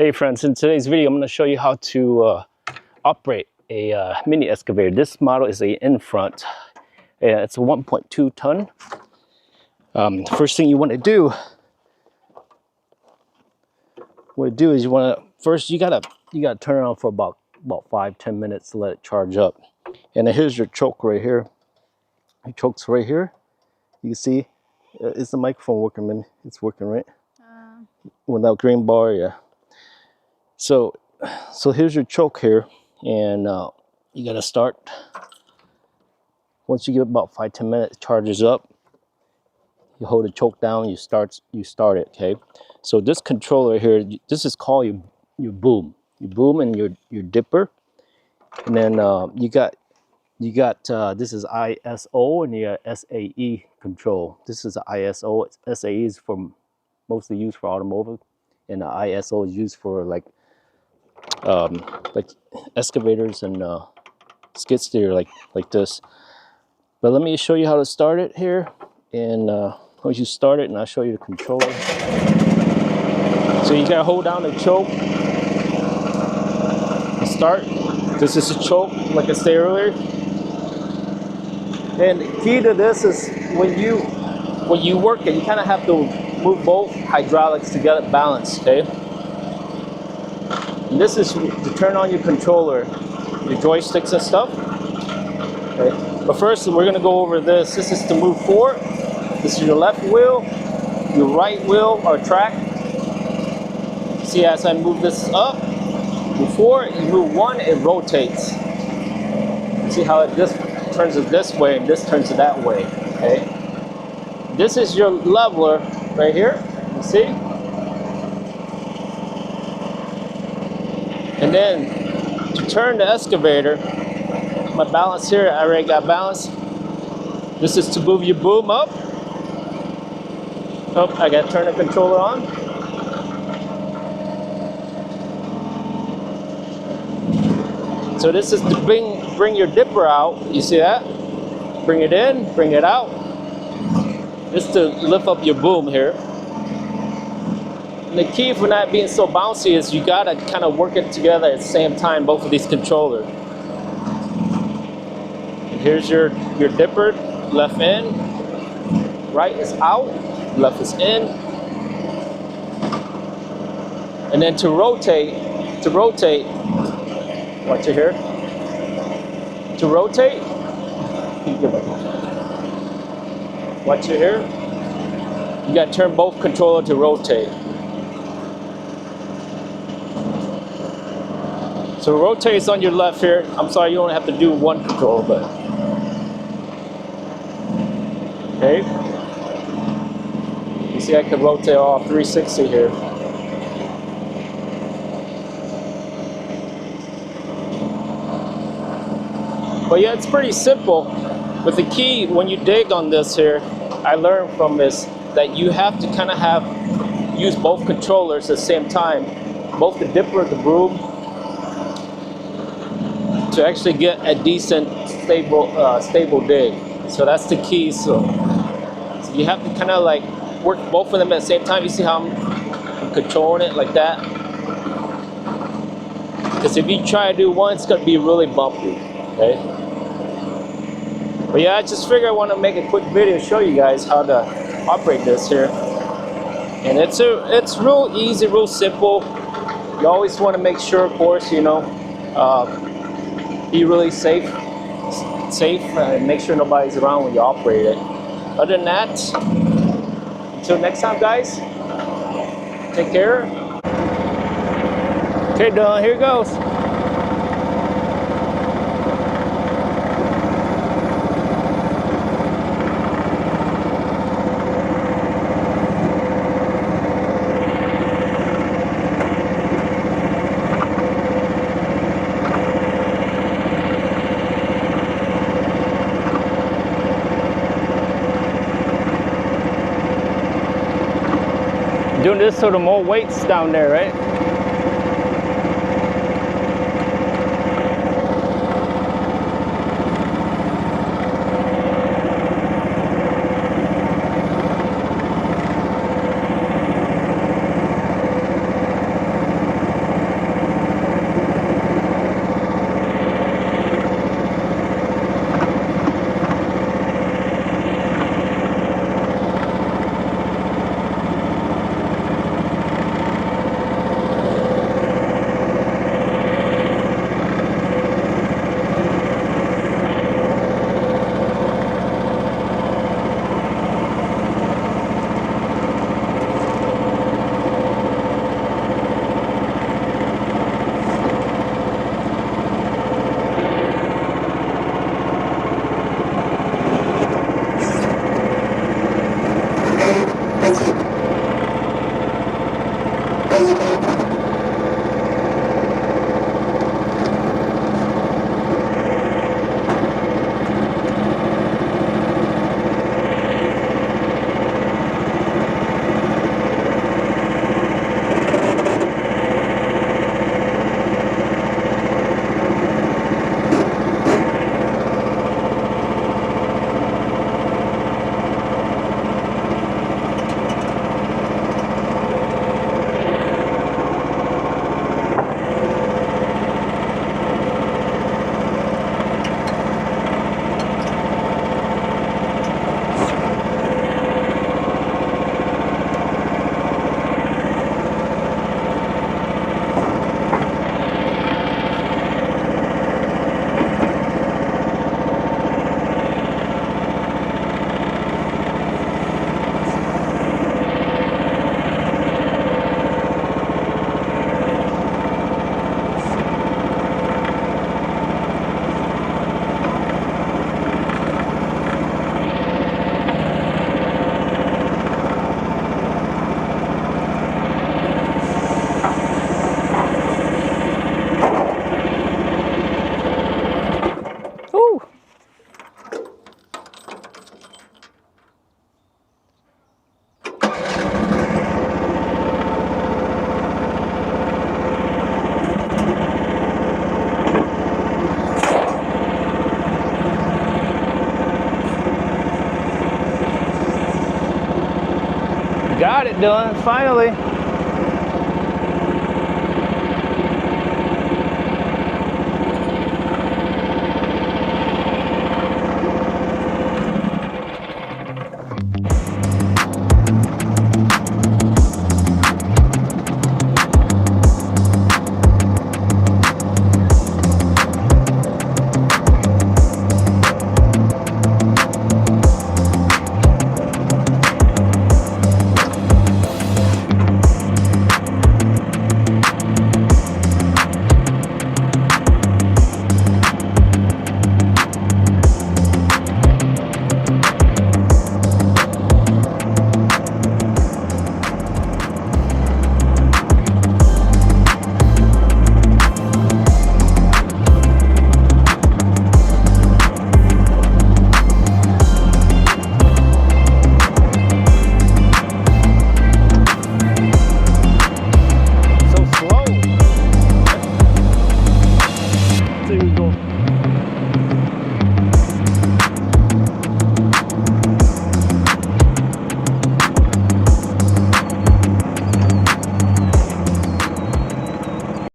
Hey friends, in today's video I'm going to show you how to operate a mini excavator. This model is a Infront. It's a 1.2 ton. The first thing you want to do is you gotta turn it on for about 5-10 minutes to let it charge up. And then here's your choke right here. Your choke's right here. You can see, is the microphone working, man? It's working, right? With that green bar, yeah. So here's your choke here, and you gotta start. Once you give it about 5-10 minutes, it charges up. You hold the choke down, you start it. Okay. So this controller here, this is called your boom. Your boom and your dipper, and then you got this is ISO and you got SAE control. This is ISO. SAE is mostly used for automotive, and the ISO is used for like excavators and skid steer like this. But let me show you how to start it here. And once you start it, and I'll show you the controller. So you gotta hold down the choke and start. This is the choke, like I said earlier. And the key to this is when you work it, you kind of have to move both hydraulics to get it balanced. Okay. And this is to turn on your controller, your joysticks and stuff. Okay. But first, we're going to go over this. This is to move forward. This is your left wheel, your right wheel or track. See, as I move this up, move forward, you move one, it rotates. See how this turns it this way and this turns it that way. Okay. This is your leveler right here. You see? And then to turn the excavator, my balance here, I already got balance. This is to move your boom up. Oh, I got to turn the controller on. So this is to bring your dipper out. You see that? Bring it in, bring it out. This is to lift up your boom here. And the key for not being so bouncy is you gotta kind of work it together at the same time, both of these controllers. And here's your dipper, left in, right is out, left is in. And then to rotate, watch it here. To rotate, watch it here. You gotta turn both controllers to rotate. So rotates on your left here. I'm sorry, you only have to do one control, but okay. You see, I can rotate all 360 here. But yeah, it's pretty simple. But the key when you dig on this here, I learned from this that you have to kind of use both controllers at the same time, both the dipper, the broom, to actually get a decent, stable dig. So that's the key. So you have to kind of like work both of them at the same time. You see how I'm controlling it like that? Because if you try to do one, it's gonna be really bumpy. Okay. But yeah, I just figured I want to make a quick video to show you guys how to operate this here. And it's real easy, real simple. You always want to make sure, of course, you know, be really safe, and make sure nobody's around when you operate it. Other than that, until next time, guys, take care. Okay, done. Here it goes. Doing this so the more weight's down there, right? got it done, finally.